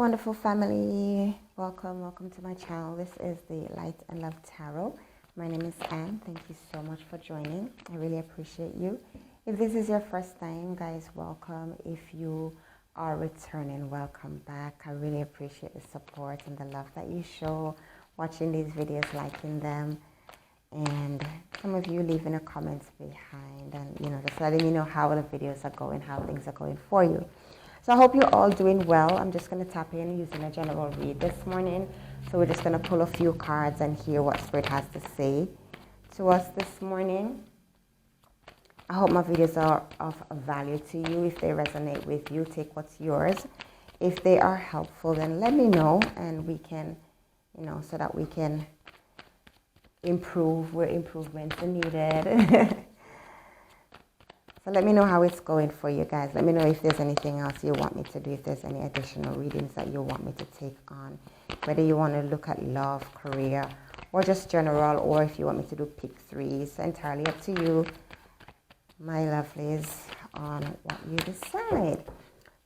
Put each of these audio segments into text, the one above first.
wonderful family. Welcome to my channel. This is the Light and Love Tarot. My name is Anne. Thank you so much for joining. I really appreciate you. If this is your first time, guys, welcome. If you are returning, welcome back. I really appreciate the support and the love that you show watching these videos, liking them, and some of you leaving a comments behind and just letting me know how the videos are going, how things are going for you. So I hope you're all doing well. I'm just going to tap in using a general read this morning. So we're just going to pull a few cards and hear what Spirit has to say to us this morning. I hope my videos are of value to you. If they resonate with you, take what's yours. If they are helpful, then let me know and we can, so that we can improve where improvements are needed. So let me know how it's going for you guys. Let me know if there's anything else you want me to do, if there's any additional readings that you want me to take on. Whether you want to look at love, career, or just general, or if you want me to do pick threes, entirely up to you, my lovelies, on what you decide.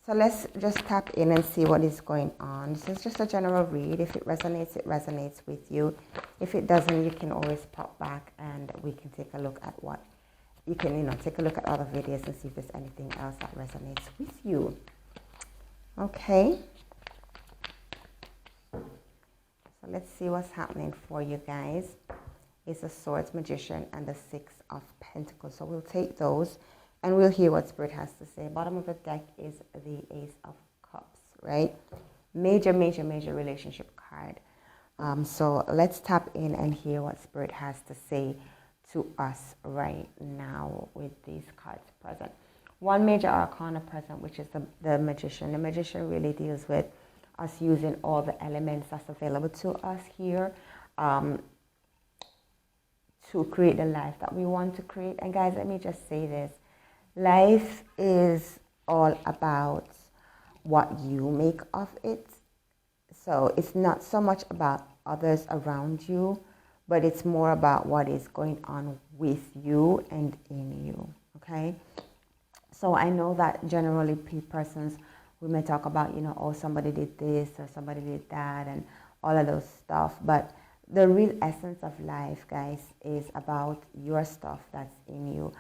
So let's just tap in and see what is going on. This is just a general read. If it resonates with you. If it doesn't, you can always pop back and we can take a look at what you can, take a look at other videos and see if there's anything else that resonates with you. Okay. So let's see what's happening for you guys. It's a Swords, Magician, and the Six of Pentacles. So we'll take those and we'll hear what Spirit has to say. Bottom of the deck is the Ace of Cups, right? Major relationship card. So let's tap in and hear what Spirit has to say to us right now with these cards present. One major arcana present, which is the Magician. The Magician really deals with us using all the elements that's available to us here to create the life that we want to create. And guys, let me just say this. Life is all about what you make of it. So it's not so much about others around you, but it's more about what is going on with you and in you, okay? So I know that generally persons, we may talk about, oh, somebody did this or somebody did that and all of those stuff. But the real essence of life, guys, is about your stuff that's in you.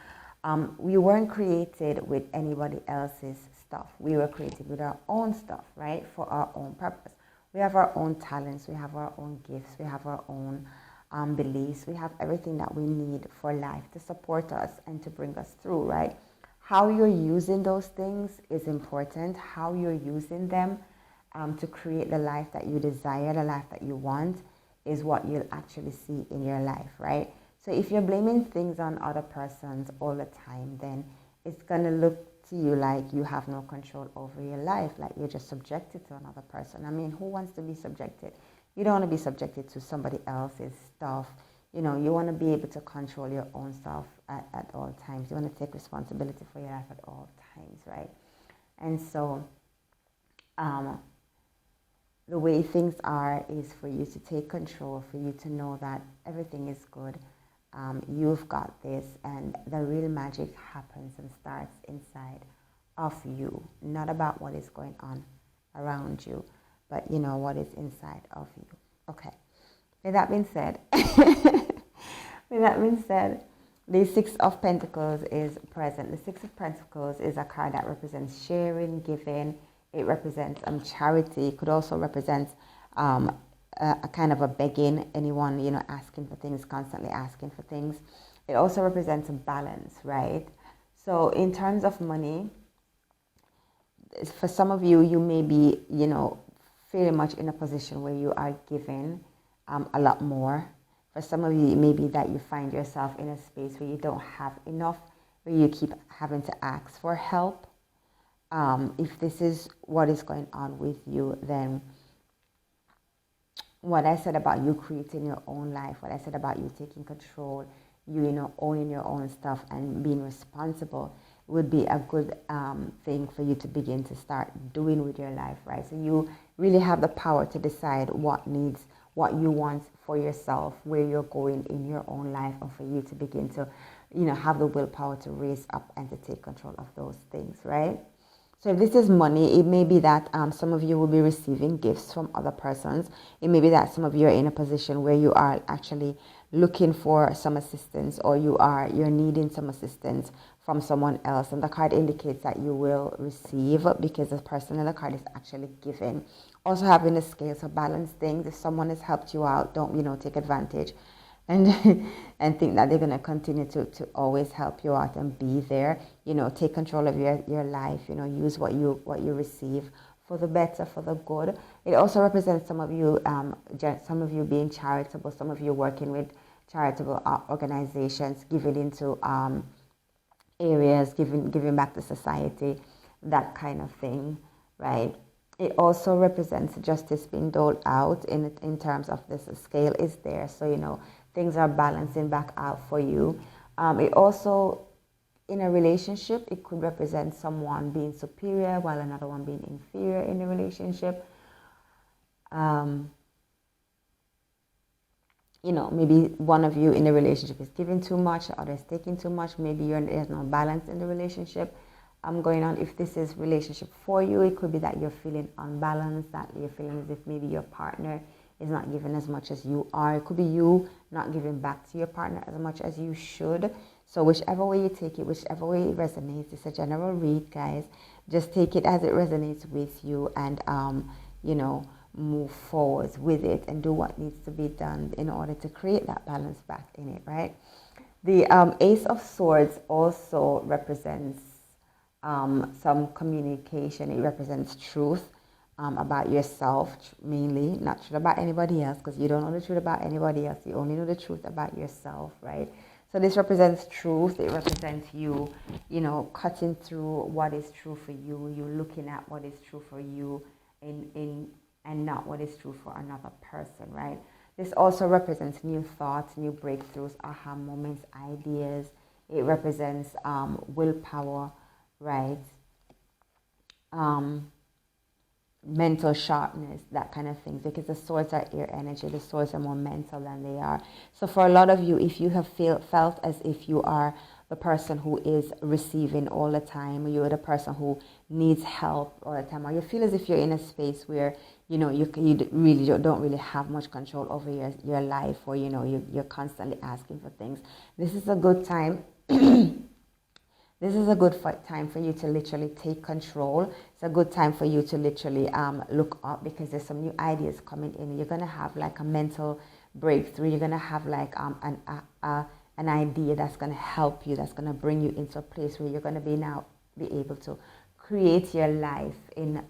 We weren't created with anybody else's stuff. We were created with our own stuff, right? For our own purpose. We have our own talents. We have our own gifts. We have our own beliefs. We have everything that we need for life to support us and to bring us through, right? How you're using those things is important. How you're using them to create the life that you desire, the life that you want, is what you'll actually see in your life, right? So if you're blaming things on other persons all the time, then it's going to look to you like you have no control over your life, like you're just subjected to another person. I mean, who wants to be subjected? You don't want to be subjected to somebody else's stuff. You want to be able to control your own stuff at all times. You want to take responsibility for your life at all times, right? And so the way things are is for you to take control, for you to know that everything is good. You've got this, and the real magic happens and starts inside of you, not about what is going on around you, but what is inside of you. Okay. With that being said, the Six of Pentacles is present. The Six of Pentacles is a card that represents sharing, giving. It represents charity. It could also represent a kind of a begging, anyone, asking for things, constantly asking for things. It also represents a balance, right? So in terms of money, for some of you, you may be, very much in a position where you are giving a lot more. For some of you, it may be that you find yourself in a space where you don't have enough, where you keep having to ask for help. If this is what is going on with you, then what I said about you creating your own life, what I said about you taking control, you owning your own stuff and being responsible, would be a good thing for you to begin to start doing with your life, right? So you really have the power to decide what you want for yourself, where you're going in your own life, and for you to begin to, have the willpower to raise up and to take control of those things, right? So if this is money, it may be that some of you will be receiving gifts from other persons. It may be that some of you are in a position where you are actually looking for some assistance, or you're needing some assistance from someone else. And the card indicates that you will receive, because the person in the card is actually giving. Also having the scales, so balance things. If someone has helped you out, don't take advantage and and think that they're going to continue to always help you out and be there. Take control of your life. Use what you receive for the better, for the good. It also represents some of you being charitable, some of you working with charitable organizations, giving into areas, giving back to society, that kind of thing, right? It also represents justice being doled out in terms of this scale is there. So, things are balancing back out for you. It also, in a relationship, it could represent someone being superior while another one being inferior in the relationship. Maybe one of you in the relationship is giving too much, the other is taking too much. Maybe there's no balance in the relationship going on. If this is relationship for you, it could be that you're feeling unbalanced, that you're feeling as if maybe your partner is not giving as much as you are. It could be you not giving back to your partner as much as you should. So whichever way you take it, whichever way it resonates, it's a general read, guys. Just take it as it resonates with you, and move forward with it and do what needs to be done in order to create that balance back in it, right? The Ace of Swords also represents some communication. It represents truth about yourself, mainly, not truth about anybody else, because you don't know the truth about anybody else. You only know the truth about yourself, right? So this represents truth. It represents you, cutting through what is true for you. You looking at what is true for you and not what is true for another person, right? This also represents new thoughts, new breakthroughs, aha moments, ideas. It represents willpower, right? Mental sharpness, that kind of thing, because the swords are air energy. The swords are more mental than they are. So for a lot of you, if you have felt as if you are the person who is receiving all the time, or you're the person who needs help all the time, or you feel as if you're in a space where you really don't really have much control over your life, or you're constantly asking for things, this is a good time. This is a good time for you to literally take control. It's a good time for you to literally look up, because there's some new ideas coming in. You're going to have like a mental breakthrough. You're going to have like an idea that's going to help you, that's going to bring you into a place where you're going to be able to create your life in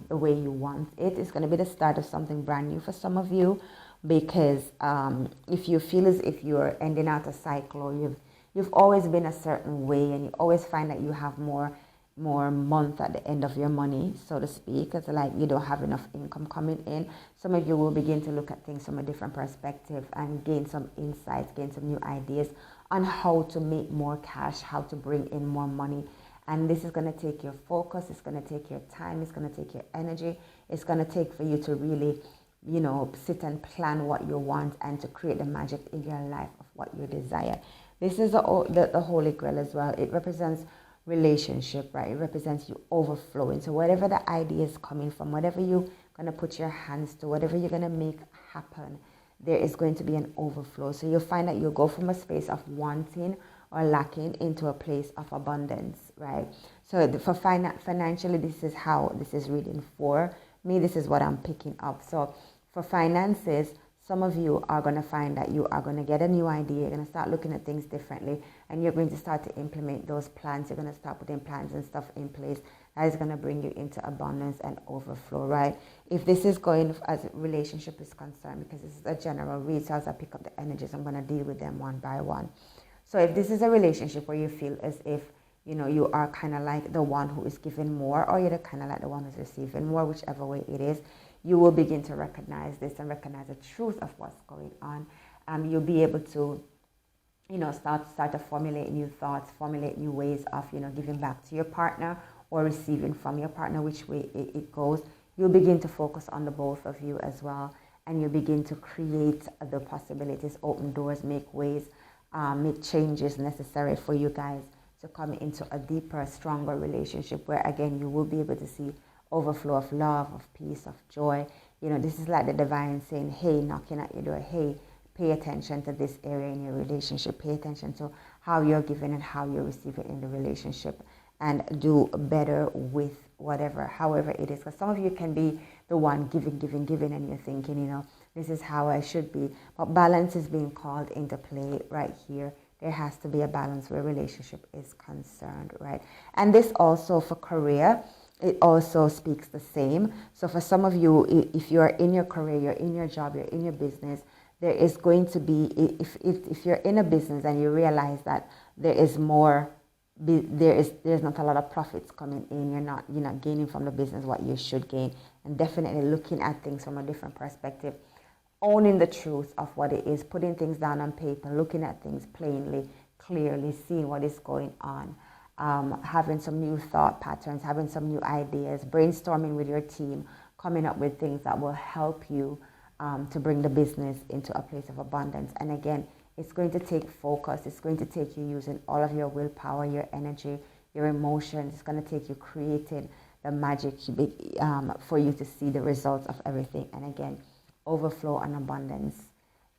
the way you want it. It's going to be the start of something brand new for some of you, because if you feel as if you're ending out a cycle, or you've always been a certain way, and you always find that you have more month at the end of your money, so to speak. It's like you don't have enough income coming in. Some of you will begin to look at things from a different perspective and gain some insights, gain some new ideas on how to make more cash, how to bring in more money. And this is going to take your focus, it's going to take your time, it's going to take your energy, it's going to take for you to really, sit and plan what you want, and to create the magic in your life of what you desire. This is the Holy Grail as well. It represents relationship, right? It represents you overflowing. So whatever the idea is coming from, whatever you're going to put your hands to, whatever you're going to make happen, there is going to be an overflow. So you'll find that you'll go from a space of wanting or lacking into a place of abundance, right? So for financially, this is how this is reading for me. This is what I'm picking up. So for finances, some of you are going to find that you are going to get a new idea. You're going to start looking at things differently, and you're going to start to implement those plans. You're going to start putting plans and stuff in place that is going to bring you into abundance and overflow, right? If this is going as a relationship is concerned, because this is a general read, so as I pick up the energies, I'm going to deal with them one by one. So if this is a relationship where you feel as if, you are kind of like the one who is giving more, or you're kind of like the one who's receiving more, whichever way it is, you will begin to recognize this and recognize the truth of what's going on. You'll be able to, start to formulate new thoughts, formulate new ways of, giving back to your partner or receiving from your partner, which way it goes. You'll begin to focus on the both of you as well, and you'll begin to create the possibilities, open doors, make ways, make changes necessary for you guys to come into a deeper, stronger relationship where, again, you will be able to see overflow of love, of peace, of joy. This is like the divine saying, hey, knocking at your door, hey, pay attention to this area in your relationship. Pay attention to how you're giving and how you're receiving in the relationship, and do better with whatever, however it is. Because some of you can be the one giving, and you're thinking, this is how I should be. But balance is being called into play right here. There has to be a balance where relationship is concerned, right? And this also for career, it also speaks the same. So for some of you, if you're in your career, you're in your job, you're in your business, there is going to be, if you're in a business and you realize that there is more, there's not a lot of profits coming in, you're not gaining from the business what you should gain, and definitely looking at things from a different perspective, owning the truth of what it is, putting things down on paper, looking at things plainly, clearly, seeing what is going on, having some new thought patterns, having some new ideas, brainstorming with your team, coming up with things that will help you to bring the business into a place of abundance. And again, it's going to take focus. It's going to take you using all of your willpower, your energy, your emotions. It's going to take you creating the magic for you to see the results of everything. And again, overflow and abundance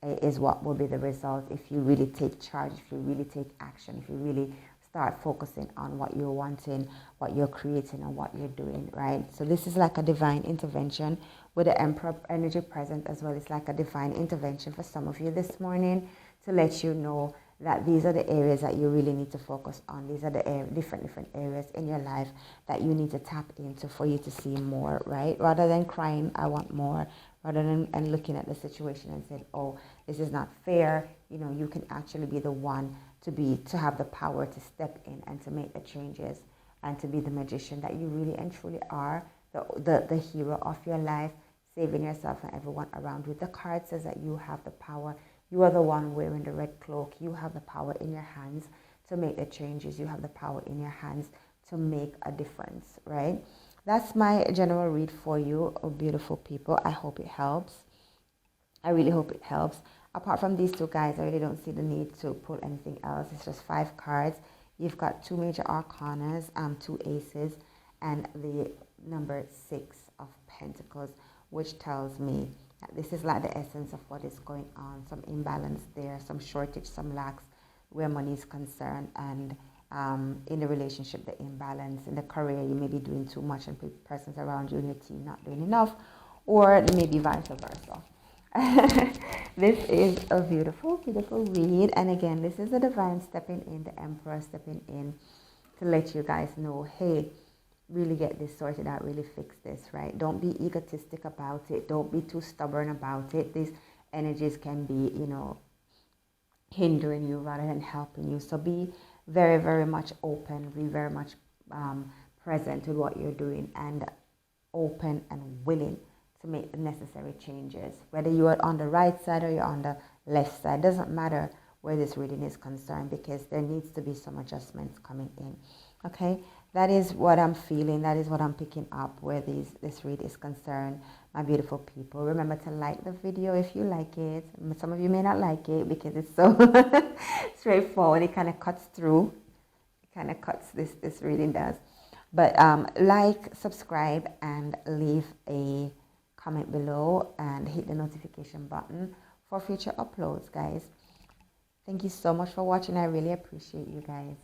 is what will be the result if you really take charge, if you really take action, if you really start focusing on what you're wanting, what you're creating, and what you're doing, right? So this is like a divine intervention with the Emperor energy present as well. It's like a divine intervention for some of you this morning to let you know that these are the areas that you really need to focus on. These are the different areas in your life that you need to tap into for you to see more, right? Rather than crying, I want more, rather than and looking at the situation and saying, oh, this is not fair, you can actually be the one to have the power to step in and to make the changes and to be the magician that you really and truly are, the hero of your life, saving yourself and everyone around you. The card says that you have the power. You are the one wearing the red cloak. You have the power in your hands to make the changes. You have the power in your hands to make a difference, right? That's my general read for you, oh, beautiful people. I hope it helps. I really hope it helps. Apart from these two guys, I really don't see the need to pull anything else. It's just 5 cards. You've got 2 major arcanas, 2 aces, and the number 6 of pentacles, which tells me that this is like the essence of what is going on. Some imbalance there, some shortage, some lacks where money is concerned, and in the relationship, the imbalance. In the career, you may be doing too much and persons around you in your team not doing enough, or maybe vice versa. This is a beautiful, beautiful read. And again, this is the divine stepping in, the Emperor stepping in to let you guys know, hey, really get this sorted out, really fix this, right? Don't be egotistic about it. Don't be too stubborn about it. These energies can be, hindering you rather than helping you. So be very, very much open. Be very much present with what you're doing, and open and willing to make the necessary changes. Whether you are on the right side or you're on the left side, doesn't matter where this reading is concerned, because there needs to be some adjustments coming in. Okay, that is what I'm feeling. That is what I'm picking up where this read is concerned, my beautiful people. Remember to like the video if you like it. Some of you may not like it because it's so straightforward. It kind of cuts through. It kind of cuts, this reading does. But like, subscribe, and leave a comment below, and hit the notification button for future uploads, guys. Thank you so much for watching. I really appreciate you guys.